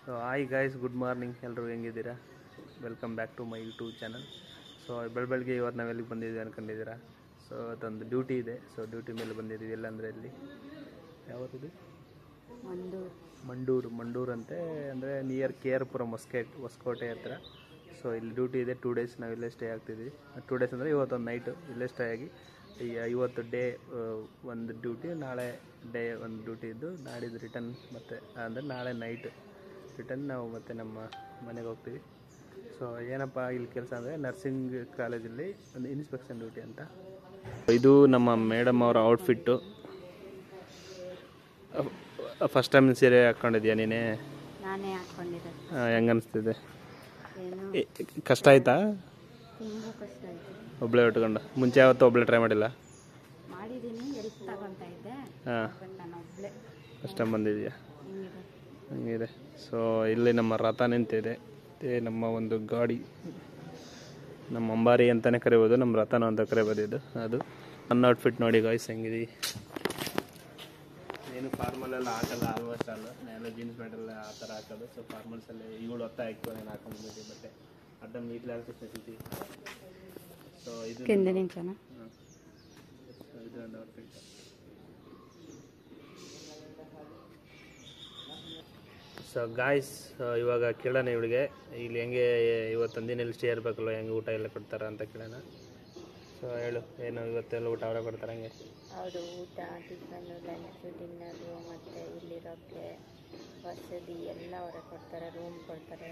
So hi guys, good morning. ಎಲ್ಲರೂ ಹೆಂಗಿದ್ದೀರಾ? Welcome back to my YouTube channel. So ಬೆಳಗ್ಗೆ ಇವತ್ತು ನಾವು ಎಲ್ಲಿಗೆ ಬಂದಿದ್ದೀವಿ ಅಂದ್ಕೊಂಡಿದ್ದೀರಾ? ಸೊ ಅದೊಂದು ಡ್ಯೂಟಿ ಇದೆ. ಸೊ ಡ್ಯೂಟಿ ಮೇಲೆ ಬಂದಿದ್ದೀವಿ. ಎಲ್ಲಂದರೆ ಇಲ್ಲಿ ಯಾವತ್ತಿದೆ? ಮಂಡೂರು ಅಂತೆ, ಅಂದರೆ ನಿಯರ್ KR ಪುರಂ ಹೊಸಕೋಟೆ ಹತ್ರ. ಸೊ ಇಲ್ಲಿ ಡ್ಯೂಟಿ ಇದೆ. 2 ಡೇಸ್ ನಾವು ಇಲ್ಲೇ ಸ್ಟೇ ಆಗ್ತಿದ್ವಿ. 2 ಡೇಸ್ ಅಂದರೆ ಇವತ್ತೊಂದು ನೈಟು ಇಲ್ಲೇ ಸ್ಟೇ ಆಗಿ, ಇವತ್ತು ಡೇ ಒಂದು ಡ್ಯೂಟಿ, ನಾಳೆ ಡೇ ಒಂದು ಡ್ಯೂಟಿ ಇದ್ದು, ನಾಡಿದ್ದು ರಿಟರ್ನ್, ಮತ್ತು ಅಂದರೆ ನಾಳೆ ನೈಟ್ ರಿಟರ್ನ್ ನಾವು ಮತ್ತೆ ನಮ್ಮ ಮನೆಗೆ ಹೋಗ್ತೀವಿ. ಸೊ ಏನಪ್ಪ ಇಲ್ಲಿ ಕೆಲಸ ಅಂದರೆ ನರ್ಸಿಂಗ್ ಕಾಲೇಜಲ್ಲಿ ಒಂದು ಇನ್ಸ್ಪೆಕ್ಷನ್ ಡ್ಯೂಟಿ ಅಂತ. ಇದು ನಮ್ಮ ಮೇಡಮ್ ಅವರ ಔಟ್ಫಿಟ್ಟು. ಫಸ್ಟ್ ಟೈಮ್ ಸೀರೆ ಹಾಕ್ಕೊಂಡಿದ್ಯಾ ನೀನೇ? ನಾನೇ ಹಾಕ್ಕೊಂಡಿದ್ದೆ. ಹೆಂಗೆ ಅನಿಸ್ತಿದೆ? ಕಷ್ಟ ಆಯ್ತಾ? ತುಂಬ ಕಷ್ಟ ಆಯಿತು. ಒಬ್ಬಳೇ ಉಟ್ಕೊಂಡು ಮುಂಚೆ ಯಾವತ್ತೂ ಒಬ್ಬಳೇ ಟ್ರೈ ಮಾಡಿಲ್ಲ? ಮಾಡಿದ್ದೀನಿ, ಹೆಲ್ಪ್ ತಗೊತಾ ಇದ್ದೆ. ನಾನು ಒಬ್ಬಳೇ ಫಸ್ಟ್ ಟೈಮ್ ಬಂದಿದೆಯಾ? ಹಂಗಿದೆ. ಸೊ ಇಲ್ಲಿ ನಮ್ಮ ರಥ ನಿಂತಿದೆ. ನಮ್ಮ ಒಂದು ಗಾಡಿ, ನಮ್ಮ ಅಂಬಾರಿ ಅಂತಲೇ ಕರಿಬೋದು, ನಮ್ಮ ರಥನ ಅಂತ ಕರಿಬೋದು. ಅದು ನನ್ನ ಔಟ್ಫಿಟ್ ನೋಡಿ ಗಾಯ್ಸ್ ಹೆಂಗಿದೆ. ಏನು ಫಾರ್ಮಲೆಲ್ಲ ಹಾಕಲ್ಲ, ಆಲ್ಮೋಸ್ಟ್ ಅಲ್ಲ, ಎಲ್ಲ ಜೀನ್ಸ್ ಪ್ಯಾಂಟೆಲ್ಲ ಆ ಥರ ಹಾಕೋದು. ಸೊ ಫಾರ್ಮಲ್ಸಲ್ಲೇ ಇವಳು ಹೊತ್ತ ಹಾಕಿ ನಾನು ಹಾಕೊಂಡ್ಬಂದಿದ್ದೆ. ಬಟ್ಟೆ ಅಡ್ಡ ಮೀಟ್ಲಿ ಹಾಕ್ತಿರ್ತೀವಿ. ಸೊ ಇದು ಒಂದು ಔಟ್ಫಿಟ್. ಸೊ ಗಾಯ್ಸ್, ಇವಾಗ ಕೇಳೋಣ ಇವಳಿಗೆ ಇಲ್ಲಿ ಹೆಂಗೆ ಇವತ್ತೊಂದು ದಿನ ಇಲ್ಲಿ ಸ್ಟೇ ಇರಬೇಕಲ್ಲ, ಹೆಂಗೆ ಊಟ ಎಲ್ಲ ಕೊಡ್ತಾರ ಅಂತ ಕೇಳೋಣ. ಸೊ ಹೇಳು, ಏನು ಇವತ್ತೆಲ್ಲ ಊಟ ಅವರೇ ಕೊಡ್ತಾರೆ? ಹಂಗೆ ಹೌದು, ಊಟ, ಟಿಫನ್ನು, ಲಂಚು, ಡಿನ್ನರು, ಮತ್ತು ಇಲ್ಲಿರೋಕ್ಕೆ ವಸತಿ ಎಲ್ಲ ಅವರೇ ಕೊಡ್ತಾರೆ. ರೂಮ್ ಕೊಡ್ತಾರೆ.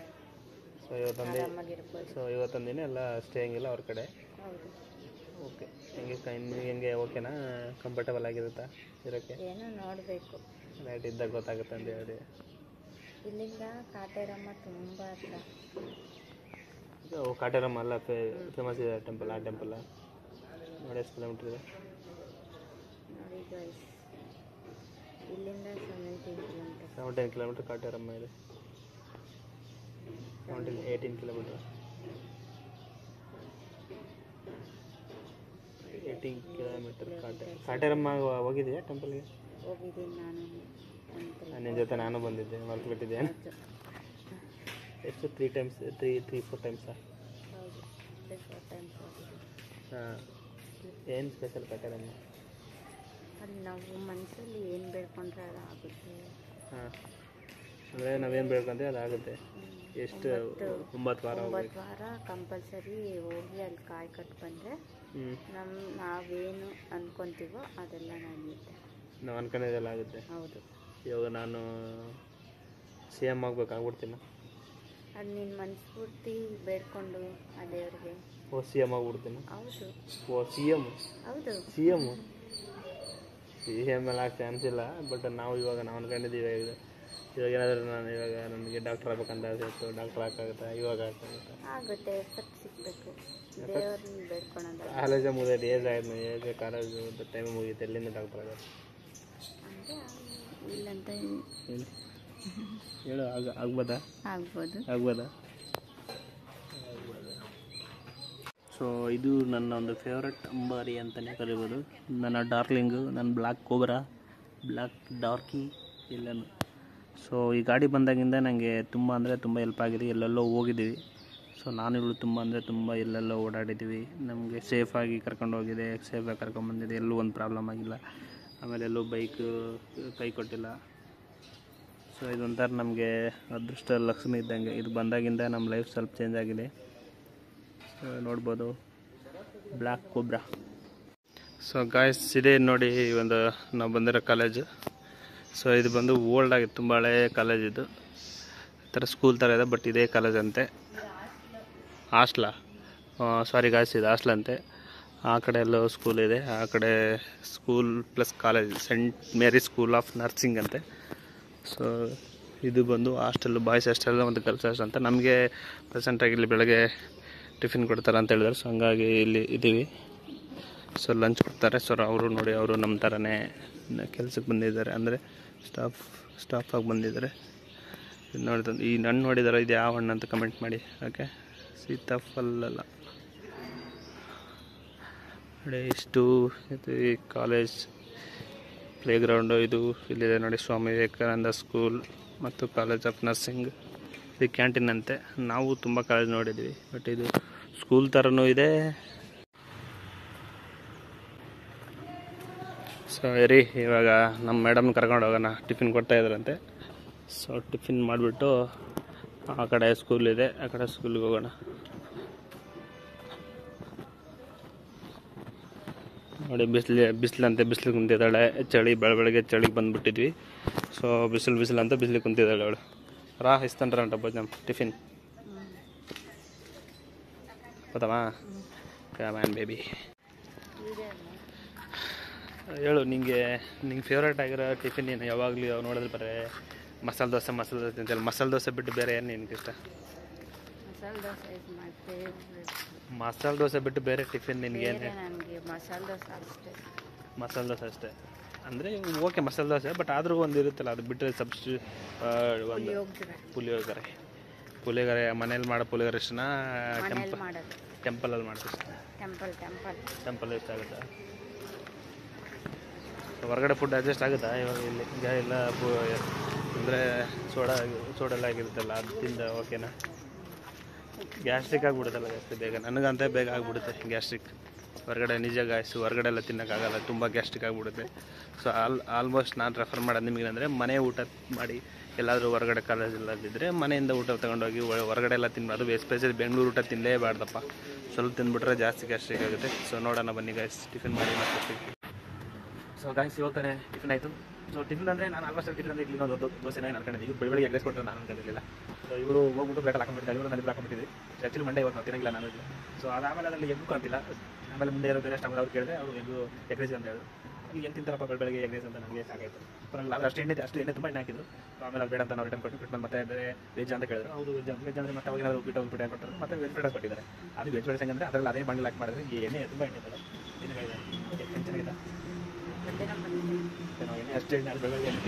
ಸೊ ಇವತ್ತೊಂದು ದಿನ ಎಲ್ಲ ಸ್ಟೇ ಹಂಗಿಲ್ಲ ಅವ್ರ ಕಡೆ? ಹೌದು. ಓಕೆ. ಹೆಂಗೆ ಓಕೆನಾ? ಕಂಫರ್ಟಬಲ್ ಆಗಿರುತ್ತಾ ಇರೋಕ್ಕೆ? ಏನೋ ನೋಡಬೇಕು, ನೈಟ್ ಇದ್ದಾಗ ಗೊತ್ತಾಗುತ್ತೆ ಅಂತ ಹೇಳಿ. ಇಲ್ಲಿಂದ ಕಾಟೇರಮ್ಮ ತುಂಬ ಹತ್ರ. ಕಾಟೇರಮ್ಮ ಅಲ್ಲ, ಫೇಮಸ್ ಇದೆ ಟೆಂಪಲ್. ಆ ಟೆಂಪಲ್ ನೋಡಿ ಎಷ್ಟು ಕಿಲೋಮೀಟ್ರ್ ಇದೆ ನೋಡಿ ಗೈಸ್, ಇಲ್ಲಿಂದ 17 ಕಿಲೋಮೀಟ್ರ್ ಕಾಟೇರಮ್ಮ ಇದೆ. 18 ಕಿಲೋಮೀಟ್ರ್. 18 ಕಿಲೋಮೀಟರ್ ಕಾಟೇರಮ್ಮ. ಹೋಗಿದೆಯಾ ಟೆಂಪಲ್ಗೆ? ಹೋಗಿದ್ದೀನಿ ನಾನು. ನಿನ್ನ ಜೊತೆ ನಾನು ಬಂದಿದ್ದೆ, ಮರ್ತ್ಬಿಟ್ಟಿದ್ದೆ. ಎಷ್ಟು 3 ಟೈಮ್ಸ್ 3-4 ಟೈಮ್ಸಾ? ಹೌದು, 3-4 ಟೈಮ್ಸ್ ಹೋಗಿದ್ದೀನಿ. ಹಾಂ. ಏನು ಸ್ಪೆಷಲ್ ಕಾಟೇರಮ್ಮ? ಅಲ್ಲಿ ನಾವು ಮನಸ್ಸಲ್ಲಿ ಏನು ಬೇಡ್ಕೊಂಡ್ರೆ ಅದು ಆಗುತ್ತೆ. ಹಾಂ, ಅಂದರೆ ನಾವೇನು ಬೇಡ್ಕೊಂತೀವಿ ಅದಾಗುತ್ತೆ. ಎಷ್ಟು? 9 ವಾರ ಕಂಪಲ್ಸರಿ ಹೋಗಿ ಅಲ್ಲಿ ಕಾಯಿ ಕಟ್ಟು ಬಂದರೆ ನಾವೇನು ಅಂದ್ಕೊತೀವೋ ಅದೆಲ್ಲ ನಡೆಯುತ್ತೆ. ನಾವು ಅನ್ಕೊಂಡಿದ್ದೆಲ್ಲ ಆಗುತ್ತೆ. ಹೌದು. ಇವಾಗ ನಾನು CM ಆಗ್ಬೇಕಾಗ್ಬಿಡ್ತೀನಿ. ಅದು ನಿನ್ನ ಮನಸ್ಫೂರ್ತಿ ಬೇಡ್ಕೊಂಡು ಆ ದೇವ್ರಿಗೆ. CM ಆಗ್ಬಿಡ್ತೀನಿ. ಹೌದು. ಹೌದು, CM. CM ಎಲ್ಲ ಆಗಕ್ಕೆ ಚಾನ್ಸ್ ಇಲ್ಲ. ಬಟ್ ನಾವು ಅನ್ಕೊಂಡಿದ್ದೀವಿ. ಇವಾಗ ಏನಾದರೂ ನನಗೆ ಡಾಕ್ಟರ್ ಆಗ್ಬೇಕಂತ ಆಸೆ ಇತ್ತು. ಡಾಕ್ಟರ್ ಹಾಕಾಗುತ್ತಾ? ಇವಾಗ ಆಗುತ್ತೆ. ಎಫೆಕ್ಟ್ ಸಿಗಬೇಕು, ದೇವ್ರನ್ನ ಬೇಡ್ಕೊಳೋದು. ಕಾಲೇಜೇ ಮುಗಿದೈತೆ, ಏಜ್ ಕಾಲೇಜು ಟೈಮ್ ಮುಗಿಯುತ್ತೆ, ಎಲ್ಲಿಂದ ಡಾಕ್ಟರ್ ಆಗೋದು? ಅಂದರೆ ಇಲ್ಲಂತ ಹೇಳು, ಆಗ್ಬೋದಾ? ಆಗ್ಬೋದಾ? ಸೊ ಇದು ನನ್ನ ಒಂದು ಫೇವ್ರೆಟ್ ಅಂಬಾರಿ ಅಂತಲೇ ಕರಿಬೋದು. ನನ್ನ ಡಾರ್ಲಿಂಗು, ನನ್ನ ಬ್ಲ್ಯಾಕ್ ಕೋಬ್ರಾ, ಬ್ಲ್ಯಾಕ್ ಡಾರ್ಕಿ ಎಲ್ಲನೂ. ಸೊ ಈ ಗಾಡಿ ಬಂದಾಗಿಂದ ನನಗೆ ತುಂಬ ಅಂದರೆ ತುಂಬ ಹೆಲ್ಪ್ ಆಗಿದೆ. ಎಲ್ಲೆಲ್ಲೋ ಹೋಗಿದ್ದೀವಿ. ಸೊ ನಾನು ಇವಳು ತುಂಬ ಅಂದರೆ ತುಂಬ ಎಲ್ಲೆಲ್ಲೋ ಓಡಾಡಿದ್ದೀವಿ. ನಮಗೆ ಸೇಫಾಗಿ ಕರ್ಕೊಂಡು ಹೋಗಿದೆ, ಸೇಫಾಗಿ ಕರ್ಕೊಂಡ್ಬಂದಿದೆ. ಎಲ್ಲೂ ಒಂದು ಪ್ರಾಬ್ಲಮ್ ಆಗಿಲ್ಲ. ಆಮೇಲೆ ಎಲ್ಲೂ ಬೈಕು ಕೈ ಕೊಟ್ಟಿಲ್ಲ. ಸೊ ಇದೊಂಥರ ನಮಗೆ ಅದೃಷ್ಟ ಲಕ್ಷ್ಮಿ ಇದ್ದಂಗೆ. ಇದು ಬಂದಾಗಿಂದ ನಮ್ಮ ಲೈಫ್ ಸ್ವಲ್ಪ ಚೇಂಜ್ ಆಗಿದೆ. ಸೊ ನೋಡ್ಬೋದು, ಬ್ಲ್ಯಾಕ್ ಕೋಬ್ರಾ. ಸೊ ಗಾಯ್ಸ್, ಇದೇ ನೋಡಿ ಒಂದು ನಾವು ಬಂದಿರೋ ಕಾಲೇಜು. ಸೊ ಇದು ಬಂದು ಓಲ್ಡ್ ಆಗಿದೆ, ತುಂಬ ಹಳೇ ಕಾಲೇಜ್. ಇದು ಈ ಥರ ಸ್ಕೂಲ್ ಥರ ಇದೆ, ಬಟ್ ಇದೇ ಕಾಲೇಜ್ ಅಂತೆ. ಹಾಸ್ಟ್ಲಾ? ಸಾರಿ ಗಾಯ್ಸ್, ಇದು ಹಾಸ್ಟ್ಲ್ ಅಂತೆ. ಆ ಕಡೆ ಎಲ್ಲೋ ಸ್ಕೂಲ್ ಇದೆ, ಆ ಕಡೆ school plus college, saint Mary school of nursing ಅಂತೆ. ಸೊ ಇದು ಬಂದು ಹಾಸ್ಟೆಲ್, ಬಾಯ್ಸ್ ಹಾಸ್ಟೆಲ್ ಮತ್ತು ಗರ್ಲ್ಸ್ ಹಾಸ್ಟೆಲ್ ಅಂತ. ನಮಗೆ ಪ್ರೆಸೆಂಟಾಗಿ ಇಲ್ಲಿ ಬೆಳಗ್ಗೆ ಟಿಫಿನ್ ಕೊಡ್ತಾರೆ ಅಂತ ಹೇಳಿದ್ರು. ಸೊ ಹಂಗಾಗಿ ಇಲ್ಲಿ ಇದ್ದೀವಿ. ಸೊ ಲಂಚ್ ಕೊಡ್ತಾರೆ. ಸೊ ಅವರು ನೋಡಿ, ಅವರು ನಮ್ಮ ಥರನೇ ಕೆಲಸಕ್ಕೆ ಬಂದಿದ್ದಾರೆ, ಅಂದರೆ ಸ್ಟಾಫಾಗಿ ಬಂದಿದ್ದಾರೆ. ಇದು ನೋಡಿದ ಈ ಹಣ್ಣು ನೋಡಿದಾರೆ, ಇದು ಯಾವ ಹಣ್ಣು ಅಂತ ಕಮೆಂಟ್ ಮಾಡಿ. ಓಕೆ, ಸೀತಾಫಲ ನೋಡಿ. ಇಷ್ಟು ಇದು ಕಾಲೇಜ್ ಪ್ಲೇಗ್ರೌಂಡು. ಇದು ಇಲ್ಲಿದೆ ನೋಡಿ, ಸ್ವಾಮಿ ವಿವೇಕಾನಂದ ಸ್ಕೂಲ್. ಮತ್ತು ಕಾಲೇಜ್ ಆಫ್ ನರ್ಸಿಂಗ್. ಇದು ಕ್ಯಾಂಟೀನ್ ಅಂತೆ. ನಾವು ತುಂಬ ಕಾಲೇಜ್ ನೋಡಿದ್ವಿ, ಬಟ್ ಇದು ಸ್ಕೂಲ್ ಥರನೂ ಇದೆ. ಸೊ ರೀ, ಇವಾಗ ನಮ್ಮ ಮೇಡಮ್ ಕರ್ಕೊಂಡು ಹೋಗೋಣ. ಟಿಫಿನ್ ಕೊಡ್ತಾ ಇದ್ರಂತೆ. ಸೊ ಟಿಫಿನ್ ಮಾಡಿಬಿಟ್ಟು ಆ ಕಡೆ ಸ್ಕೂಲ್ ಇದೆ, ಆ ಕಡೆ ಸ್ಕೂಲಿಗೆ ಹೋಗೋಣ. ನೋಡಿ ಬಿಸಿಲಂತೆ, ಬಿಸಿಲು ಕುಂತಿದ್ದಾಳೆ. ಚಳಿ ಬೆಳಗ್ಗೆ ಚಳಿಗೆ ಬಂದುಬಿಟ್ಟಿದ್ವಿ. ಸೊ ಬಿಸಿಲು ಅಂತ ಬಿಸಿಲಿಗೆ ಕುಂತಿದ್ದಾಳೆ ಅವಳು. ಇಸ್ತಂಡ್ರಂಟ ಭೋಜನ ಟಿಫಿನ್ ಗೊತ್ತಮ್ಮ? ಮ್ಯಾನ್ ಬೇಬಿ ಹೇಳು, ನಿಂಗೆ ಫೇವ್ರೇಟ್ ಆಗಿರೋ ಟಿಫಿನ್ ಏನು? ಯಾವಾಗಲೂ ನೋಡಿದ್ರೆ ಬರೀ ಮಸಾಲೆ ದೋಸೆ ಅಂತೇಳಿ. ಮಸಾಲೆ ದೋಸೆ ಬಿಟ್ಟು ಬೇರೆ ಏನು ನಿನಗೆ ಇಷ್ಟ? ಮಸಾಲೆ ದೋಸೆ ಬಿಟ್ಟು ಬೇರೆ ಟಿಫಿನ್ ನಿನಗೆ ಏನು? ಮಸಾಲೆ ದೋಸೆ ಅಷ್ಟೇ ಅಂದರೆ ಓಕೆ, ಮಸಾಲೆ ದೋಸೆ. ಬಟ್ ಆದರೂ ಒಂದು ಇರುತ್ತಲ್ಲ, ಅದು ಬಿಟ್ಟರೆ ಒಂದು ಪುಳಿಯೋಗರೆ ಮನೇಲಿ ಮಾಡೋ ಪುಳಿಯೋಗರೆ ಇಷ್ಟನಾ? ಟೆಂಪಲಲ್ಲಿ ಮಾಡೋದು ಇಷ್ಟ? ಟೆಂಪಲ್ ಇಷ್ಟ ಆಗುತ್ತಾ? ಹೊರಗಡೆ ಫುಡ್ ಅಡ್ಜಸ್ಟ್ ಆಗುತ್ತಾ ಇವಾಗ? ಇಲ್ಲಿ ಎಲ್ಲ ಅಂದರೆ ಸೋಡೆಲ್ಲ ಆಗಿರುತ್ತಲ್ಲ, ಅದು ತಿಂದ ಓಕೆನಾ? ಗ್ಯಾಸ್ಟ್ರಿಕ್ ಆಗಿಬಿಡುತ್ತಲ್ಲ ಜಾಸ್ತಿ ಬೇಗ. ನನಗಂತ ಬೇಗ ಆಗಿಬಿಡುತ್ತೆ ಗ್ಯಾಸ್ಟ್ರಿಕ್. ಹೊರಗಡೆ ನಿಜ ಗಾಯಸು ಹೊರಗಡೆ ಎಲ್ಲ ತಿನ್ನೋಕ್ಕಾಗಲ್ಲ, ತುಂಬ ಗ್ಯಾಸ್ಟ್ರಿಕ್ ಆಗಿಬಿಡುತ್ತೆ. ಸೊ ಆಲ್ಮೋಸ್ಟ್ ನಾನು ರೆಫರ್ ಮಾಡೋದು ನಿಮಗೇನಂದರೆ, ಮನೆ ಊಟ ಮಾಡಿ. ಎಲ್ಲಾದರೂ ಹೊರಗಡೆ ಕಾಲೇಜಲ್ಲಿದ್ದರೆ ಮನೆಯಿಂದ ಊಟ ತೊಗೊಂಡೋಗಿ ಹೊರಗಡೆ ಎಲ್ಲ ತಿನ್ನಬಾರ್ದು. ಎಸ್ಪೆಷಲಿ ಬೆಂಗಳೂರು ಊಟ ತಿನ್ನಲೇಬಾರ್ದಪ್ಪ. ಸ್ವಲ್ಪ ತಿಂದುಬಿಟ್ರೆ ಜಾಸ್ತಿ ಗ್ಯಾಸ್ಟ್ರಿಕ್ ಆಗುತ್ತೆ. ಸೊ ನೋಡೋಣ ಬನ್ನಿ ಗಾಯ್ಸ್, ಟಿಫಿನ್ ಮಾಡಿ ಮತ್ತೆ. ಸೊ ಗಾಯ್ಸ್, ಹೋಗ್ತಾನೆ ಟಿಫಿನ್ ಆಯಿತು. ಸೊ ಟಿಫಿನ್ ಅಂದರೆ ನಾನು ಆಲ್ಮೋಸ್ಟ್ ಟಿಫಿನ್ ಅಂದರೆ ಇಡ್ಲಿ ದೋಸೆನ ಅನ್ಕೊಂಡಿದ್ದೆ. ಇವ್ರು ಬೆಳಗ್ಗೆ ಎಗ್ರೆಸ್ ಕೊಟ್ಟರೆ ನಾನು ಅನ್ಕೊಂಡಿರಲಿಲ್ಲ. ಸೊ ಇವರು ಹೋಗ್ಬಿಟ್ಟು ಬ್ರೇಕಲ್ಲಿ ಹಾಕೊಂಡ್ಬಿಟ್ಟಿದ್ದಾರೆ. ಇವರು ನನಗೆ ಹಾಕೊಂಡ್ಬಿಟ್ಟಿದ್ವಿ. ಆ್ಯಕ್ಚುಲಿ ಮಂಡೇ ಇವತ್ತು ನಾವು ತಿನ್ನಂಗಿಲ್ಲ ನಾನು. ಸೊ ಅದಾದಮೇಲೆ ಅದರಲ್ಲಿ ಎಗ್ಗು ಕಾಣ್ತಿಲ್ಲ. ಆಮೇಲೆ ಮುಂದೆ ಇರೋ ಬೇರೆ ಸ್ಟಾಫ್ ಅವ್ರು ಕೇಳಿದೆ, ಅವರು ಎಗ್ರೇಸ್ ಅಂತ ಹೇಳಿದ್ರು. ಈಗ ಏನು ತಿಂತಾರಪ್ಪ ಬೆಳಗ್ಗೆ ಎಗ್ರೇಸ್ ಅಂತ ನನಗೆ ಸಾಕಾಯಿತು. ಪರವಾಗಿಲ್ಲ, ಅದು ಅಷ್ಟು ಎಣ್ಣೆ ತುಂಬ ಎಣ್ಣೆ ಹಾಕಿದ್ರು. ಆಮೇಲೆ ಅದು ಬೇಡ ಅಂತ ನಾವು ರಿಟರ್ನ್ ಕೊಟ್ಟು ಮತ್ತೆ ಬೇರೆ ವೆಜ್ ಅಂತ ಕೇಳಿದ್ರು. ಹೌದು ವೆಜ್ ಅಂದರೆ ಮತ್ತೆ ಅವಾಗ ಬಿಟ್ಟು ಕೊಟ್ಟರು. ಮತ್ತೆ ವೆಜ್ ಬೇಡ ಕೊಟ್ಟಿದ್ದಾರೆ. ಅದು ವೆಜ್ ಬೇಡ ಹೆಂಗಂದರೆ ಅದರಲ್ಲಿ ಅದೇ ಬಂಡಲ್ ಹಾಕಿ ಮಾಡಿದ್ರೆ ಈ ಎಣ್ಣೆ ತುಂಬ ಎಣ್ಣೆ ಇದ್ದಲ್ಲ. ಏನು ಚೆನ್ನಾಗಿದೆ ಎಣ್ಣೆ, ಅಷ್ಟೇ ಎಣ್ಣೆ. ಅದು ಬೆಳಗ್ಗೆ ಎಣ್ಣೆ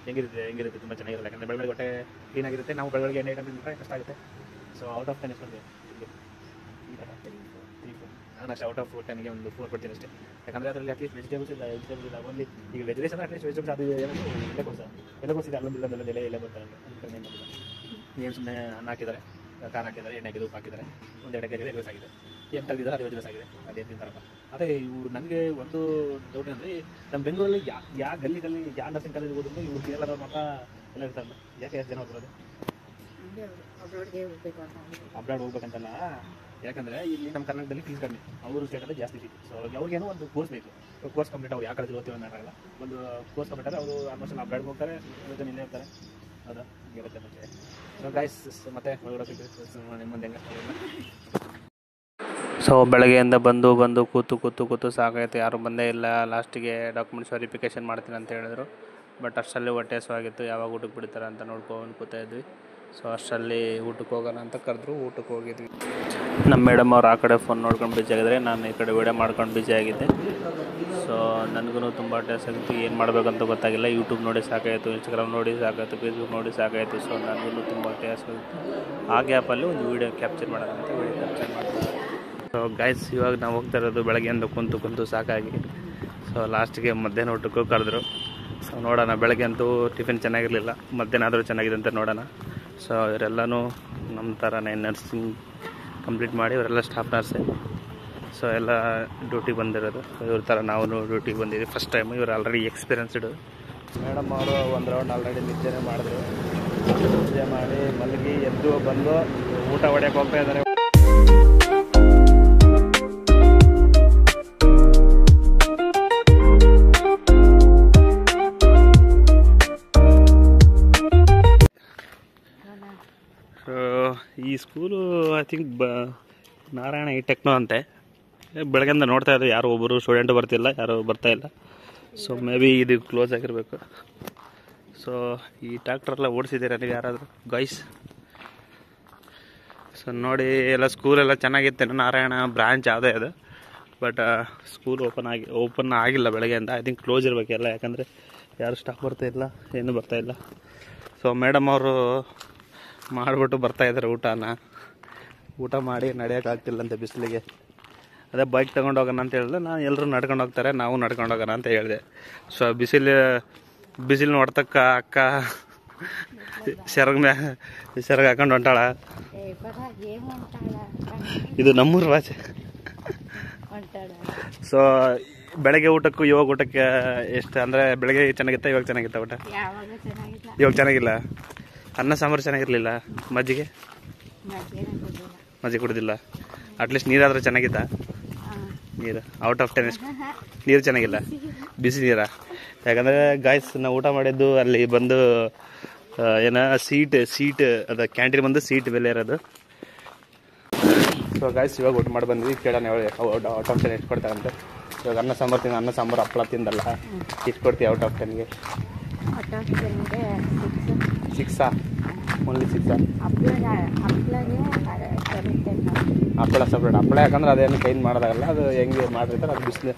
ಹೆಂಗಿರುತ್ತೆ ತುಂಬ ಚೆನ್ನಾಗಿರಲ್ಲ. ಯಾಕಂದರೆ ಬೆಳಗ್ಗೆ ಹೊಟ್ಟೆ ಕ್ಲೀನಾಗಿರುತ್ತೆ. ನಾವು ಬೆಳಗ್ಗೆ ಎಣ್ಣೆ ಐಟಮ್ ತಿಂದರೆ ಕಷ್ಟ ಆಗುತ್ತೆ. ಸೊ ಔಟ್ ಆಫ್ 10 ಎಷ್ಟು? ನಾನು ಅಷ್ಟು ಔಟ್ ಆಫ್ 10ಗೆ ಒಂದು 4 ಕೊಡ್ತೀನಿ ಅಷ್ಟೇ. ಯಾಕಂದರೆ ಅದರಲ್ಲಿ ಅಟ್ಲೀಸ್ಟ್ ವೆಜಿಟೇಬಲ್ಸ್ ಇಲ್ಲ ಓನ್ಲಿ. ಈಗ ವೆಜ್ರೇಸ್ ಅಂದರೆ ಅಟ್ಲೀಸ್ಟ್ ವೆಜಿಟೇಬಲ್ಸ್ ಅದು ಎಲ್ಲ ಕೊಡ್ಸಿದೆ. ಅಲ್ಲೊಂದಿಲ್ಲ ಎಲೆ ಬರ್ತಾರೆ. ಏನು ಸುಮ್ಮನೆ ಅನ್ನ ಹಾಕಿದ್ದಾರೆ, ಖಾರ ಹಾಕಿದ್ದಾರೆ, ಎಣ್ಣೆ ಹಾಕಿದ್ದು, ಉಪ್ಪು ಹಾಕಿದ್ದಾರೆ, ಒಂದು 2 ಕೆಜಿ ವೆಜ್ರೇಸ್ ಆಗಿದೆ. ಏನು ತೆಗೆದಿದ್ದಾರೆ ಅದು ವೆಜ್ರೇಸ್ ಆಗಿದೆ. ಅದೇನು ತಿಂತಾರಪ್ಪ. ಅದೇ ಇವು ನನಗೆ ಒಂದು ಡೌಟ್ ಅಂದರೆ, ನಮ್ಮ ಬೆಂಗಳೂರಲ್ಲಿ ಯಾವ ಗಲ್ಲಿ ಯಾವ ನರ್ಸಿಂಗ್ ಕಾಲೇಜ್ ಹೋದ್ರು ಇವ್ರು ಕೇರಳದವ್ರು ಮಾತ್ರ ಎಲ್ಲ ಇರ್ತಾರಲ್ಲ. ಯಾಕೆ ಎಷ್ಟು ಜನ ಹೋಗ್ಬರೋದು? ಅಬ್ರಾಡ್ ಹೋಗ್ಬೇಕಂತಲ್ಲ. ಯಾಕಂದರೆ ಇಲ್ಲಿ ನಮ್ಮ ಕರ್ನಾಟಕದಲ್ಲಿ ಫೀಸ್ ಕಮ್ಮಿ, ಅವರು ಸ್ಟೇಟಲ್ಲಿ ಜಾಸ್ತಿ ಫೀಸ್. ಸೊ ಅವ್ರಿಗೇನೋ ಒಂದು ಕೋರ್ಸ್ ಬೇಕು. ಕೋರ್ಸ್ ಕಂಪ್ಲೀಟ್ ಅವ್ರು ಯಾವ ಕಾಲೇಜ್ ಓದ್ತೀವಿ ಅನ್ನೋಕ್ಕಾಗಲ್ಲ. ಒಂದು ಕೋರ್ಸ್ ಕಂಪ್ಲೀಟ್ ಆದರೆ ಅವರು ಆಲ್ಮೋಸ್ಟ್ ಅಬ್ರಾಡ್ಗೆ ಹೋಗ್ತಾರೆ, ಇವತ್ತು ಇಲ್ಲೇ ಇರ್ತಾರೆ. ಹೌದಾ? ಇರುತ್ತೆ ಮತ್ತೆ. ಸೊ ಗೈಸ್, ಮತ್ತೆ ನಿಮ್ಮ ಮುಂದೆ ಸೊ ಬೆಳಗ್ಗೆಯಿಂದ ಬಂದು ಕೂತು ಸಾಕಾಯಿತು. ಯಾರು ಬಂದೇ ಇಲ್ಲ. ಲಾಸ್ಟಿಗೆ ಡಾಕ್ಯುಮೆಂಟ್ಸ್ ವೆರಿಫಿಕೇಷನ್ ಮಾಡ್ತೀನಿ ಅಂತ ಹೇಳಿದ್ರು. ಬಟ್ ಅಷ್ಟರಲ್ಲಿ ಹೊಟ್ಟೆ ಹಸಿವಾಗಿತ್ತು. ಯಾವಾಗ ಊಟಕ್ಕೆ ಬಿಡ್ತಾರೆ ಅಂತ ನೋಡ್ಕೊಂಡು ಕೂತಾ ಇದ್ವಿ. ಸೊ ಅಷ್ಟರಲ್ಲಿ ಊಟಕ್ಕೆ ಹೋಗೋಣ ಅಂತ ಕರೆದ್ರು. ಊಟಕ್ಕೆ ಹೋಗಿದ್ವಿ. ನಮ್ಮ ಮೇಡಮ್ ಅವ್ರು ಆ ಕಡೆ ಫೋನ್ ನೋಡ್ಕೊಂಡು ಬಿಜಿ ಆಗಿದ್ರೆ, ನಾನು ಈ ಕಡೆ ವಿಡಿಯೋ ಮಾಡ್ಕೊಂಡು ಬಿಜಿ ಆಗಿದ್ದೆ. ಸೊ ನನಗೂ ತುಂಬ ಹೊಟ್ಟೆ ಹಸಿವಾಗಿತ್ತು. ಏನು ಮಾಡಬೇಕಂತ ಗೊತ್ತಾಗಿಲ್ಲ. ಯೂಟ್ಯೂಬ್ ನೋಡಿ ಸಾಕಾಯಿತು, ಇನ್ಸ್ಟಾಗ್ರಾಮ್ ನೋಡಿ ಸಾಕಾಯಿತು, ಫೇಸ್ಬುಕ್ ನೋಡಿ ಸಾಕಾಯಿತು. ಸೊ ನನಗೂ ತುಂಬ ಹೊಟ್ಟೆ ಹಸಿವಾಗಿತ್ತು. ಆ ಗ್ಯಾಪಲ್ಲಿ ಒಂದು ವೀಡಿಯೋ ಕ್ಯಾಪ್ಚರ್ ಮಾಡೋಣ ಅಂತ ವೀಡಿಯೋ ಕ್ಯಾಪ್ಚರ್ ಮಾಡ್ತೀನಿ. ಸೊ ಗೈಸ್, ಇವಾಗ ನಾವು ಹೋಗ್ತಾ ಇರೋದು ಬೆಳಗ್ಗೆಯಿಂದ ಕುಂತು ಸಾಕಾಗಿ. ಸೊ ಲಾಸ್ಟಿಗೆ ಮಧ್ಯಾಹ್ನ ಊಟಕ್ಕೂ ಕರೆದ್ರು. ಸೊ ನೋಡೋಣ. ಬೆಳಗ್ಗೆ ಅಂತೂ ಟಿಫಿನ್ ಚೆನ್ನಾಗಿರಲಿಲ್ಲ, ಮಧ್ಯಾಹ್ನ ಆದರೂ ಚೆನ್ನಾಗಿದೆ ಅಂತ ನೋಡೋಣ. ಸೊ ಇವರೆಲ್ಲನೂ ನಮ್ಮ ಥರನೇ ನರ್ಸಿಂಗ್ ಕಂಪ್ಲೀಟ್ ಮಾಡಿ, ಇವರೆಲ್ಲ ಸ್ಟಾಫ್ ನರ್ಸೇ. ಸೊ ಎಲ್ಲ ಡ್ಯೂಟಿಗೆ ಬಂದಿರೋದು. ಇವ್ರ ಥರ ನಾವು ಡ್ಯೂಟಿಗೆ ಬಂದಿದ್ದೀವಿ ಫಸ್ಟ್ ಟೈಮ್. ಇವರು ಆಲ್ರೆಡಿ ಎಕ್ಸ್ಪೀರಿಯನ್ಸ್ಡು. ಮೇಡಮ್ ಅವರು ಒಂದು ರೌಂಡ್ ಆಲ್ರೆಡಿ ನಿದ್ದೆನೇ ಮಾಡಿದ್ರು. ನಿದ್ದೆ ಮಾಡಿ ಮಲಗಿ ಎದ್ದು ಬಂದು ಊಟ ಹೊಡ್ಯಕ್ಕೆ ಹೋಗ್ತಾ ಇದ್ದಾರೆ. ಈ ಸ್ಕೂಲು ಐ ಥಿಂಕ್ ನಾರಾಯಣ ಈ ಟೆಕ್ನೋ ಅಂತೆ. ಬೆಳಗ್ಗೆಯಿಂದ ನೋಡ್ತಾ ಇದ್ದೆ, ಯಾರು ಒಬ್ಬರು ಸ್ಟೂಡೆಂಟು ಬರ್ತಿಲ್ಲ, ಯಾರು ಬರ್ತಾ ಇಲ್ಲ. ಸೊ ಮೇ ಬಿ ಇದು ಕ್ಲೋಸ್ ಆಗಿರಬೇಕು. ಸೊ ಈ ಟ್ರ್ಯಾಕ್ಟ್ರೆಲ್ಲ ಓಡಿಸಿದ್ದೀರಾ ನೀವು ಯಾರಾದರೂ ಗೈಸ್? ಸೊ ನೋಡಿ, ಎಲ್ಲ ಸ್ಕೂಲೆಲ್ಲ ಚೆನ್ನಾಗಿತ್ತು. ನಾರಾಯಣ ಬ್ರಾಂಚ್ ಯಾವುದೇ ಅದು. ಬಟ್ ಸ್ಕೂಲ್ ಓಪನ್ ಆಗಿಲ್ಲ ಬೆಳಗ್ಗೆಯಿಂದ. ಐ ಥಿಂಕ್ ಕ್ಲೋಸ್ ಇರಬೇಕೆಲ್ಲ. ಯಾಕಂದರೆ ಯಾರು ಸ್ಟಾಫ್ ಬರ್ತಾಯಿಲ್ಲ, ಏನೂ ಬರ್ತಾಯಿಲ್ಲ. ಸೊ ಮೇಡಮ್ ಅವರು ಮಾಡಿಬಿಟ್ಟು ಬರ್ತಾಯಿದ್ದಾರೆ ಊಟ ಮಾಡಿ ನಡೆಯೋಕ್ಕಾಗ್ತಿಲ್ಲಂತೆ ಬಿಸಿಲಿಗೆ. ಅದೇ ಬೈಕ್ ತೊಗೊಂಡು ಹೋಗೋಣ ಅಂತ ಹೇಳಿದ್ರೆ, ನಾನು ಎಲ್ಲರೂ ನಡ್ಕೊಂಡು ಹೋಗ್ತಾರೆ, ನಾವು ನಡ್ಕೊಂಡು ಹೋಗೋಣ ಅಂತ ಹೇಳಿದೆ. ಸೊ ಬಿಸಿಲು ಹೊಡ್ತಕ್ಕ ಅಕ್ಕ ಸೆರಗ್ ಹಾಕೊಂಡು ಹೊಂಟಾಳ. ಇದು ನಮ್ಮೂರ ಭಾಷೆ. ಸೊ ಬೆಳಗ್ಗೆ ಊಟಕ್ಕೂ ಇವಾಗ ಊಟಕ್ಕೆ ಎಷ್ಟು ಅಂದರೆ ಬೆಳಗ್ಗೆ ಚೆನ್ನಾಗಿತ್ತ ಇವಾಗ ಚೆನ್ನಾಗಿತ್ತ ಊಟ? ಇವಾಗ ಚೆನ್ನಾಗಿಲ್ಲ. ಅನ್ನ ಸಾಂಬಾರು ಚೆನ್ನಾಗಿರಲಿಲ್ಲ. ಮಜ್ಜಿಗೆ ಕುಡಿದಿಲ್ಲ. ಅಟ್ಲೀಸ್ಟ್ ನೀರಾದ್ರೆ ಚೆನ್ನಾಗಿತ್ತ? ನೀರು ಔಟ್ ಆಫ್ 10 ಎಷ್ಟು? ನೀರು ಚೆನ್ನಾಗಿಲ್ಲ, ಬಿಸಿ ನೀರ. ಯಾಕಂದರೆ ಗಾಯ್ಸ್ ನಾವು ಊಟ ಮಾಡಿದ್ದು ಅಲ್ಲಿ ಬಂದು ಸೀಟ್ ಅದು ಕ್ಯಾಂಟೀನ್ ಬಂದು ಸೀಟ್ ಬೆಲೆ ಇರೋದು. ಸೊ ಗಾಯ್ಸ್ ಇವಾಗ ಊಟ ಮಾಡಿ ಬಂದ್ವಿ. ಕೇಳೋಣ ಔಟ್ ಆಫ್ 10 ಎಷ್ಟು ಕೊಡ್ತಾರಂತೆ. ಇವಾಗ ಅನ್ನ ಸಾಂಬಾರು ಹಪ್ಪಳ ತಿಂದಲ್ಲ, ಎಷ್ಟು ಕೊಡ್ತೀವಿ ಔಟ್ ಆಫ್ 10ಗೆ? 6 ಓನ್ಲಿ 6. ಹಪ್ಪಳ ಸಪ್ರೇಟ್. ಹಪ್ಪಳ ಯಾಕಂದ್ರೆ ಅದೇನು ಕೈನ್ ಮಾಡೋದಾಗಲ್ಲ, ಅದು ಹೆಂಗೆ ಮಾಡಿರ್ತಾರೆ ಅದು ಬಿಸಿಲು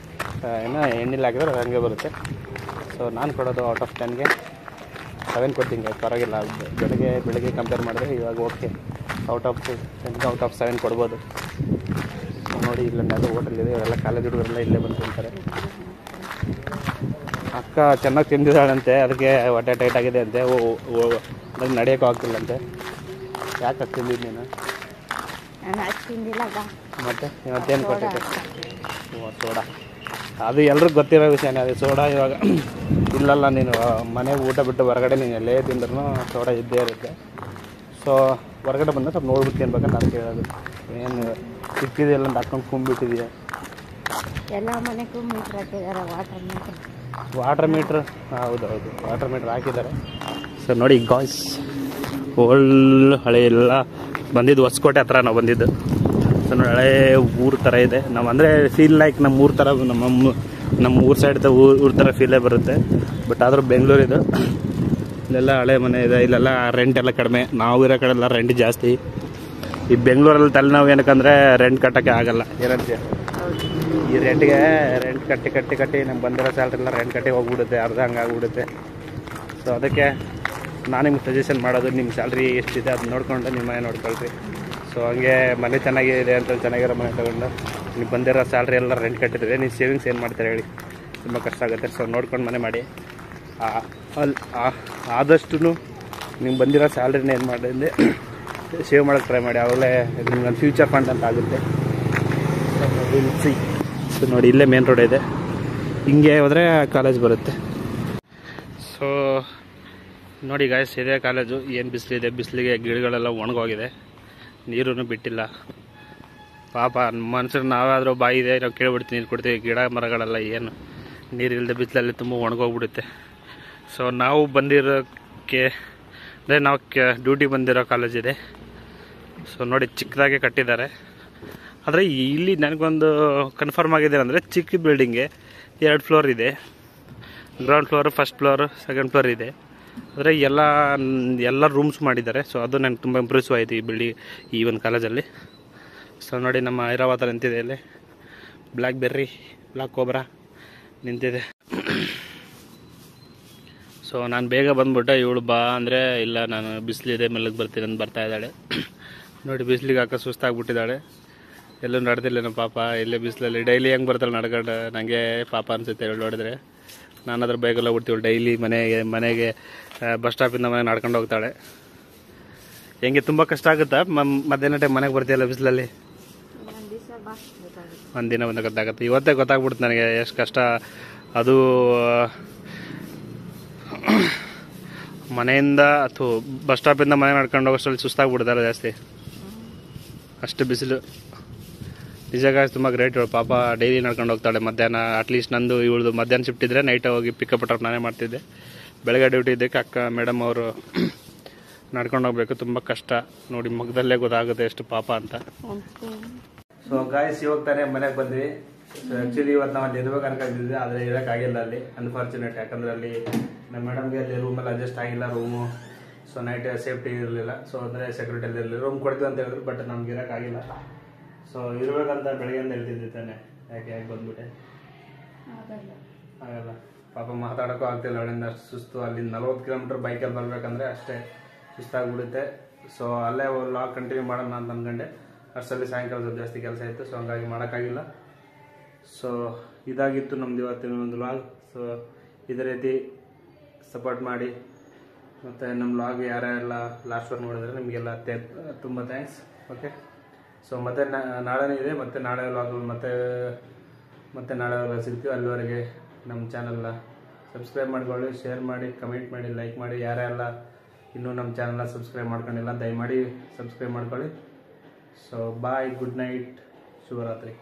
ಎಣ್ಣೆಲಿ ಹಾಕಿದ್ರೆ ಅದು ಹಂಗೆ ಬರುತ್ತೆ. ಸೊ ನಾನು ಕೊಡೋದು ಔಟ್ ಆಫ್ 10ಗೆ 7 ಕೊಡ್ತೀನಿ. ಪರವಾಗಿಲ್ಲ. ಬೆಳಗ್ಗೆ ಕಂಪೇರ್ ಮಾಡಿದ್ರೆ ಇವಾಗ ಓಕೆ. ಔಟ್ ಆಫ್ 7 ಕೊಡ್ಬೋದು. ನೋಡಿ ಇಲ್ಲೊಂದು ಯಾವುದೋ ಹೋಟೆಲ್ ಇದೆ, ಇವರೆಲ್ಲ ಕಾಲೇಜ್ ಹುಡುಗರೆಲ್ಲ ಇಲ್ಲೇ ಬಂದು ತಿಂತಾರೆ. ಅಕ್ಕ ಚೆನ್ನಾಗಿ ತಿಂದಿದ್ದಾಳಂತೆ, ಅದಕ್ಕೆ ಹೊಟ್ಟೆ ಟೈಟ್ ಆಗಿದೆ ಅಂತೆ. ಅದಕ್ಕೆ ನಡೆಯೋಕ್ಕೂ ಆಗ್ತಿಲ್ಲಂತೆ. ಯಾಕೆ ಅದು ತಿಂದಿದ್ದು ನೀನು? ಮತ್ತೆ ಇವತ್ತೇನು ಕೊಟ್ಟಿದ್ದೆ? ಸೋಡಾ. ಅದು ಎಲ್ರಿಗೂ ಗೊತ್ತಿರೋ ವಿಷಯನೇ ಅದು ಸೋಡಾ. ಇವಾಗ ಇಲ್ಲಲ್ಲ, ನೀನು ಮನೆಗೆ ಊಟ ಬಿಟ್ಟು ಹೊರಗಡೆ ನೀನು ಎಲ್ಲೇ ತಿಂದ್ರೂ ಸೋಡಾ ಇದ್ದೇ ಇರುತ್ತೆ. ಸೊ ಹೊರಗಡೆ ಬಂದರೆ ಸ್ವಲ್ಪ ನೋಡ್ಬಿಟ್ಟು ತಿನ್ಬೇಕಂತ ನಾನು ಕೇಳೋದು. ಏನು ಸಿಕ್ಕಿದೆಯಲ್ಲ ಅಂತ ಹಾಕೊಂಡು ಕುಂಬಿಟ್ಟಿದೆಯಾ? ಎಲ್ಲ ಮನೆಗೂ ಮೀಟ್ರ್ ಹಾಕಿದ್ದಾರೆ, ವಾಟರ್ ಮೀಟ್ರ್. ಹೌದೌದು, ವಾಟರ್ ಮೀಟ್ರ್ ಹಾಕಿದ್ದಾರೆ. ಸೊ ನೋಡಿ ಗಾಯ್ಸ್, ಓಲ್ಡ್ ಹಳೆ ಎಲ್ಲ ಬಂದಿದ್ದು ಹೊಸಕೋಟೆ ಹತ್ರ ನಾವು ಬಂದಿದ್ದು. ಸೊ ನೋಡಿ ಹಳೆ ಊರು ಥರ ಇದೆ. ನಾವು ಅಂದರೆ ಫೀಲ್ ಲೈಕ್ ನಮ್ಮ ಊರು ಥರ, ನಮ್ಮ ಊರು ಸೈಡ್ ಊರು ಥರ ಫೀಲೇ ಬರುತ್ತೆ. ಬಟ್ ಆದರೂ ಬೆಂಗಳೂರಿದು. ಇಲ್ಲೆಲ್ಲ ಹಳೆ ಮನೆ ಇದೆ. ಇಲ್ಲೆಲ್ಲ ರೆಂಟ್ ಎಲ್ಲ ಕಡಿಮೆ. ನಾವು ಇರೋ ಕಡೆ ಎಲ್ಲ ರೆಂಟ್ ಜಾಸ್ತಿ. ಈ ಬೆಂಗಳೂರಲ್ಲಿ ತಲೆನೋವು ಏನಕ್ಕಂದರೆ ರೆಂಟ್ ಕಟ್ಟೋಕ್ಕೆ ಆಗಲ್ಲ. ಏನಂತೀಯ? ಈ ರೆಂಟ್ ಕಟ್ಟಿ ನಮ್ಗೆ ಬಂದಿರೋ ಸ್ಯಾಲ್ರಿ ಎಲ್ಲ ರೆಂಟ್ ಕಟ್ಟಿ ಹೋಗ್ಬಿಡುತ್ತೆ, ಅರ್ಧ ಹಂಗೆ ಆಗ್ಬಿಡುತ್ತೆ. ಸೊ ಅದಕ್ಕೆ ನಾನು ನಿಮ್ಗೆ ಸಜೆಷನ್ ಮಾಡೋದು, ನಿಮ್ಮ ಸ್ಯಾಲ್ರಿ ಎಷ್ಟಿದೆ ಅದು ನೋಡ್ಕೊಂಡು ನಿಮ್ಮ ಮನೆ ನೋಡ್ಕೊಳ್ರಿ. ಸೊ ಹಂಗೆ ಮನೆ ಚೆನ್ನಾಗಿದೆ ಅಂತ ಚೆನ್ನಾಗಿರೋ ಮನೆ ತೊಗೊಂಡು ನೀವು ಬಂದಿರೋ ಸ್ಯಾಲ್ರಿ ಎಲ್ಲ ರೆಂಟ್ ಕಟ್ಟಿದ್ರೆ ನೀವು ಸೇವಿಂಗ್ಸ್ ಏನು ಮಾಡ್ತಾರೆ ಹೇಳಿ? ತುಂಬ ಕಷ್ಟ ಆಗುತ್ತೆ. ಸೊ ನೋಡ್ಕೊಂಡು ಮನೆ ಮಾಡಿ. ಆದಷ್ಟು ನಿಮ್ಗೆ ಬಂದಿರೋ ಸ್ಯಾಲ್ರಿನ ಏನು ಮಾಡಿದ್ರೆ ಸೇವ್ ಮಾಡೋಕ್ಕೆ ಟ್ರೈ ಮಾಡಿ. ಆವಾಗಲೇ ನಿಮ್ಗೆ ಫ್ಯೂಚರ್ ಫಂಡ್ ಅಂತ ಆಗುತ್ತೆ. ಸೊ ನೋಡಿ ಇಲ್ಲೇ ಮೇನ್ ರೋಡ್ ಇದೆ, ಹಿಂಗೆ ಹೋದರೆ ಕಾಲೇಜ್ ಬರುತ್ತೆ. ಸೊ ನೋಡಿ ಗಾಯ್ಸ್, ಇದೇ ಕಾಲೇಜು. ಏನು ಬಿಸಿಲಿದೆ, ಬಿಸಿಲಿಗೆ ಗಿಡಗಳೆಲ್ಲ ಒಣಗೋಗಿದೆ, ನೀರೂ ಬಿಟ್ಟಿಲ್ಲ. ಪಾಪ ಮನುಷ್ಯರು ನಾವಾದರೂ ಬಾಯಿ ಇದೆ, ನಾವು ಕೇಳ್ಬಿಡ್ತೀವಿ, ನೀರು ಕೊಡ್ತೀವಿ. ಗಿಡ ಮರಗಳೆಲ್ಲ ಏನು ನೀರಿಲ್ಲದೆ ಬಿಸಿಲಲ್ಲಿ ತುಂಬ ಒಣಗೋಗ್ಬಿಡುತ್ತೆ. ಸೊ ನಾವು ಬಂದಿರೋಕ್ಕೆ ಅಂದರೆ ನಾವು ಡ್ಯೂಟಿ ಬಂದಿರೋ ಕಾಲೇಜಿದೆ. ಸೊ ನೋಡಿ ಚಿಕ್ಕದಾಗೆ ಕಟ್ಟಿದ್ದಾರೆ. ಆದರೆ ಇಲ್ಲಿ ನನಗೊಂದು ಕನ್ಫರ್ಮ್ ಆಗಿದೆ ಅಂದರೆ, ಚಿಕ್ಕ ಬಿಲ್ಡಿಂಗ್ಗೆ 2 ಫ್ಲೋರ್ ಇದೆ. Ground floor, first floor, second floor ಇದೆ. ಆದರೆ ಎಲ್ಲ ರೂಮ್ಸ್ ಮಾಡಿದ್ದಾರೆ. ಸೊ ಅದು ನನಗೆ ತುಂಬ ಇಂಪ್ರೆಸಿವ್ ಆಯಿತು ಈ ಒಂದು ಕಾಲೇಜಲ್ಲಿ. ಸೊ ನೋಡಿ ನಮ್ಮ ಐರಾವತ ನಿಂತಿದೆ ಇಲ್ಲಿ, ಬ್ಲ್ಯಾಕ್ ಕೋಬ್ರಾ ನಿಂತಿದೆ. ಸೊ ನಾನು ಬೇಗ ಬಂದ್ಬಿಟ್ಟೆ. ಇವಳು ಬಾ ಅಂದರೆ ಇಲ್ಲ, ನಾನು ಬಿಸಿಲಿದೆ ಮೆಲ್ಲಗೆ ಬರ್ತೀನಿ ಅಂತ ಬರ್ತಾ ಇದ್ದಾಳೆ. ನೋಡಿ ಬಿಸಿಲಿಗೆ ಹಾಕೋ ಸುಸ್ತಾಗ್ಬಿಟ್ಟಿದ್ದಾಳೆ, ಎಲ್ಲೂ ನಡೆದಿಲ್ಲ ಪಾಪ. ಇಲ್ಲೇ ಬಿಸಿಲಲ್ಲಿ ಡೈಲಿ ಹೆಂಗೆ ಬರ್ತಾಳೆ ನಡ್ಕೊಂಡು, ನನಗೆ ಪಾಪ ಅನಿಸುತ್ತೆ ಇವಳು ನೋಡಿದ್ರೆ. ನಾನು ಅದ್ರ ಬೇಗಲ್ಲ ಬಿಡ್ತೀವಳು ಡೈಲಿ ಮನೆಗೆ ಬಸ್ ಸ್ಟಾಪಿಂದ ಮನೆಗೆ ನಡ್ಕೊಂಡು ಹೋಗ್ತಾಳೆ. ಹೆಂಗೆ ತುಂಬ ಕಷ್ಟ ಆಗುತ್ತಾ ಮಧ್ಯಾಹ್ನ ಟೈಮ್ ಮನೆಗೆ ಬರ್ತೀಯಲ್ಲ ಬಿಸಿಲಲ್ಲಿ? ಒಂದಿನ ಒಂದು ಗೊತ್ತಾಗುತ್ತೆ. ಇವತ್ತೇ ಗೊತ್ತಾಗ್ಬಿಡ್ತು ನನಗೆ ಎಷ್ಟು ಕಷ್ಟ ಅದು. ಮನೆಯಿಂದ ಅಥವಾ ಬಸ್ ಸ್ಟಾಪಿಂದ ಮನೆ ನಡ್ಕೊಂಡು ಹೋಗೋಷ್ಟರಲ್ಲಿ ಸುಸ್ತಾಗ್ಬಿಡ್ತಾಳೆ ಜಾಸ್ತಿ, ಅಷ್ಟು ಬಿಸಿಲು. ನಿಜವಾಗಿ ತುಂಬ ಗ್ರೇಟ್ ಇವಳು ಪಾಪ. ಡೈಲಿ ನಡ್ಕೊಂಡು ಹೋಗ್ತಾಳೆ ಮಧ್ಯಾಹ್ನ. ಅಟ್ಲೀಸ್ಟ್ ನಂದು ಇವಳು ಮಧ್ಯಾಹ್ನ ಶಿಫ್ಟ್ ಇದ್ದರೆ ನೈಟ್ ಹೋಗಿ ಪಿಕಪ್ ಡ್ರಾಪ್ ನಾನೇ ಮಾಡ್ತಿದ್ದೆ. ಬೆಳಗ್ಗೆ ಡ್ಯೂಟಿ ಇದ್ದಕ್ಕೆ ಅಕ್ಕ ಮೇಡಮ್ ಅವರು ನಡ್ಕೊಂಡು ಹೋಗ್ಬೇಕು, ತುಂಬ ಕಷ್ಟ. ನೋಡಿ ಮಗದಲ್ಲೇ ಗೊತ್ತಾಗುತ್ತೆ ಎಷ್ಟು ಪಾಪ ಅಂತ. ಸೊ ಗಾಯ್ಸ್, ಇವಾಗ ತಾನೇ ಮನೆಗೆ ಬಂದ್ವಿ. ಸೊ ಆ್ಯಕ್ಚುಲಿ ಇವತ್ತು ನಾವು ಅಲ್ಲಿ ಇರ್ಬೇಕು ಅನ್ಕೊಂಡಿದ್ವಿ, ಆದರೆ ಇರೋಕ್ಕಾಗಿಲ್ಲ ಅಲ್ಲಿ, ಅನ್ಫಾರ್ಚುನೇಟ್. ಯಾಕಂದರೆ ಅಲ್ಲಿ ನಮ್ಮ ಮೇಡಮ್ಗೆ ಅಲ್ಲಿ ರೂಮಲ್ಲಿ ಅಡ್ಜಸ್ಟ್ ಆಗಿಲ್ಲ ರೂಮು. ಸೊ ನೈಟ್ ಸೇಫ್ಟಿ ಇರಲಿಲ್ಲ. ಸೊ ಅಂದರೆ ಸೆಕ್ಯೂರಿಟಿಯಲ್ಲಿ ಇರಲಿಲ್ಲ. ರೂಮ್ ಕೊಡ್ತೀವಿ ಅಂತ ಹೇಳಿದ್ರು, ಬಟ್ ನಮ್ಗೆ ಇರೋಕ್ಕಾಗಿಲ್ಲ. ಸೊ ಇರಬೇಕಂತ ಬೆಳಗ್ಗೆಯಿಂದ ಹೇಳ್ತಿದ್ದೆ ತಾನೆ, ಯಾಕೆ ಬಂದ್ಬಿಟ್ಟೆ? ಆಗಲ್ಲ ಪಾಪ, ಮಾತಾಡೋಕ್ಕೂ ಆಗ್ತಿಲ್ಲ ಅವಳಿಂದ, ಅಷ್ಟು ಸುಸ್ತು. ಅಲ್ಲಿಂದ 40 ಕಿಲೋಮೀಟ್ರ್ ಬೈಕಲ್ಲಿ ಬರಬೇಕಂದ್ರೆ ಅಷ್ಟೇ ಸುಸ್ತಾಗ್ಬಿಡುತ್ತೆ. ಸೊ ಅಲ್ಲೇ ಲಾಗ್ ಕಂಟಿನ್ಯೂ ಮಾಡೋಣ ಅಂತ ಅಂದ್ಕೊಂಡೆ. ಅಷ್ಟರಲ್ಲಿ ಸಾಯಂಕಾಲ ಸ್ವಲ್ಪ ಜಾಸ್ತಿ ಕೆಲಸ ಇತ್ತು. ಸೊ ಹಂಗಾಗಿ ಮಾಡೋಕ್ಕಾಗಿಲ್ಲ. ಸೊ ಇದಾಗಿತ್ತು ನಮ್ದು ಇವತ್ತಿನ ಒಂದು ಲಾಗ್. ಸೊ ಇದೇ ರೀತಿ ಸಪೋರ್ಟ್ ಮಾಡಿ, ಮತ್ತು ನಮ್ಮ ವ್ಲಾಗ್ ಯಾರೆಲ್ಲ ಲಾಸ್ಟ್ವರೆಗೆ ನೋಡಿದ್ರೆ ನಿಮಗೆಲ್ಲ ತುಂಬ ಥ್ಯಾಂಕ್ಸ್. ಓಕೆ, ಸೊ ಮತ್ತೆ ನಾಳೆನೇ ಇದೆ, ಮತ್ತು ನಾಳೆ ವ್ಲಾಗ್ ಮತ್ತೆ ನಾಳೆ ವ್ಲಾಗ್ ಸಿಗ್ತೀವಿ. ಅಲ್ಲಿವರೆಗೆ ನಮ್ಮ ಚಾನಲ್ನ ಸಬ್ಸ್ಕ್ರೈಬ್ ಮಾಡ್ಕೊಳ್ಳಿ, ಶೇರ್ ಮಾಡಿ, ಕಮೆಂಟ್ ಮಾಡಿ, ಲೈಕ್ ಮಾಡಿ. ಯಾರೆಲ್ಲ ಇನ್ನೂ ನಮ್ಮ ಚಾನಲ್ನ ಸಬ್ಸ್ಕ್ರೈಬ್ ಮಾಡ್ಕೊಂಡಿಲ್ಲ ದಯಮಾಡಿ ಸಬ್ಸ್ಕ್ರೈಬ್ ಮಾಡ್ಕೊಳ್ಳಿ. ಸೊ ಬಾಯ್, ಗುಡ್ ನೈಟ್, ಶುಭರಾತ್ರಿ.